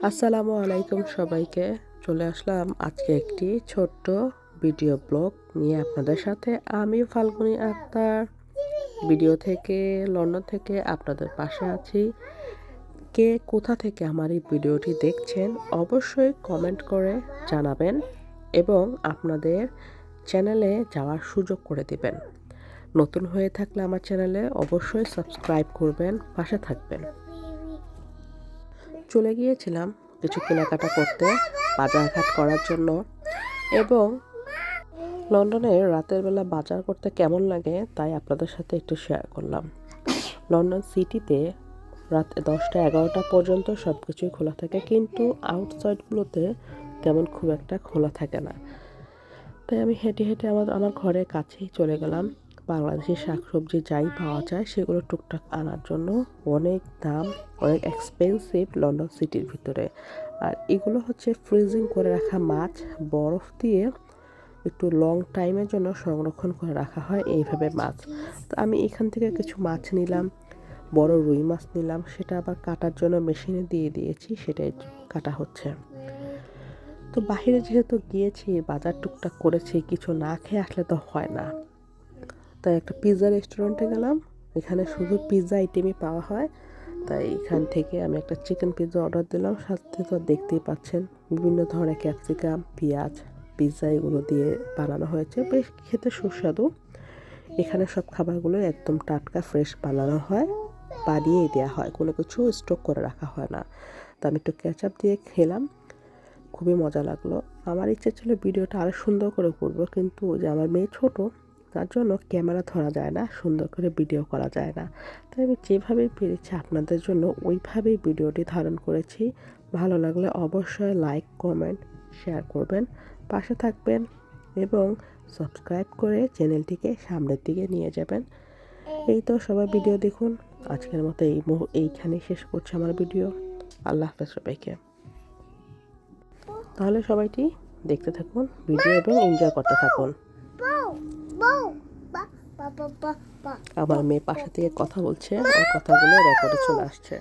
আসসালামু আলাইকুম সবাইকে। চলে আসলাম আজকে একটি ছোট্ট ভিডিও ব্লগ নিয়ে আপনাদের সাথে। আমি ফাল্গুনী আক্তার লন্ডন থেকে আপনাদের পাশে আছি। কে কোথা থেকে আমার এই ভিডিওটি দেখছেন অবশ্যই কমেন্ট করে জানাবেন এবং আপনাদের চ্যানেলে যাওয়ার সুযোগ করে দিবেন। নতুন হয়ে থাকলে আমার চ্যানেলে অবশ্যই সাবস্ক্রাইব করবেন, পাশে থাকবেন। চলে গিয়েছিলাম কিছু কেনাকাটা করতে, বাজারঘাট করার জন্য। এবং লন্ডনে রাতের বেলা বাজার করতে কেমন লাগে তাই আপনাদের সাথে একটু শেয়ার করলাম। লন্ডন সিটিতে রাত 10টা-11টা পর্যন্ত সব কিছুই খোলা থাকে, কিন্তু আউটসাইডগুলোতে তেমন খুব একটা খোলা থাকে না। তাই আমি হেঁটে হেঁটে আমার ঘরের কাছেই চলে গেলাম। বাংলাদেশি শাকসবজি যাই পাওয়া যায় সেগুলো টুকটাক আনার জন্য। অনেক দাম, অনেক এক্সপেন্সিভ লন্ডন সিটির ভিতরে। আর এগুলো হচ্ছে ফ্রিজিং করে রাখা মাছ, বরফ দিয়ে একটু লং টাইমের জন্য সংরক্ষণ করে রাখা হয় এইভাবে মাছ। তো আমি এখান থেকে কিছু মাছ নিলাম, বড় রুই মাছ নিলাম, সেটা আবার কাটার জন্য মেশিনে দিয়ে দিয়েছি, সেটাই কাটা হচ্ছে। তো বাহিরে যেহেতু গিয়েছি, বাজার টুকটাক করেছি, কিছু না খেয়ে আসলে তো হয় না। তাই একটা পিৎজা রেস্টুরেন্টে গেলাম। এখানে শুধু পিৎজা আইটেমই পাওয়া হয়, তাই এখান থেকে আমি একটা চিকেন পিৎজা অর্ডার দিলাম। সাথে তো দেখতেই পাচ্ছেন বিভিন্ন ধরনের ক্যাপসিকাম, পেঁয়াজ, পিৎজা এগুলো দিয়ে বানানো হয়েছে, বেশ খেতে সুস্বাদু। এখানে সব খাবারগুলো একদম টাটকা ফ্রেশ বানানো হয়, বানিয়েই দেওয়া হয়, কোনো কিছু স্টক করে রাখা হয় না। তো আমি একটু কেচাপ দিয়ে খেলাম, খুবই মজা লাগলো। আমার ইচ্ছে ছিল ভিডিওটা আরও সুন্দর করে করব, কিন্তু যে আমার মেয়ে ছোট, তার জন্য ক্যামেরা ধরা যায় না, সুন্দর করে ভিডিও করা যায় না। তাই আমি যেভাবে পেরেছি আপনাদের জন্য ওইভাবেই ভিডিওটি ধারণ করেছি। ভালো লাগলে অবশ্যই লাইক, কমেন্ট, শেয়ার করবেন, পাশে থাকবেন এবং সাবস্ক্রাইব করে চ্যানেলটিকে সামনের দিকে নিয়ে যাবেন। এই তো সবাই ভিডিও দেখুন। আজকের মতো এইখানেই শেষ করছি আমার ভিডিও। আল্লাহ হাফেজ সবাইকে। তাহলে সবাইটি দেখতে থাকুন ভিডিও এবং এনজয় করতে থাকুন। আমার মেয়ে পাশে থেকে কথা বলছে, ওর কথাগুলো রেকর্ডে চলে আসছে।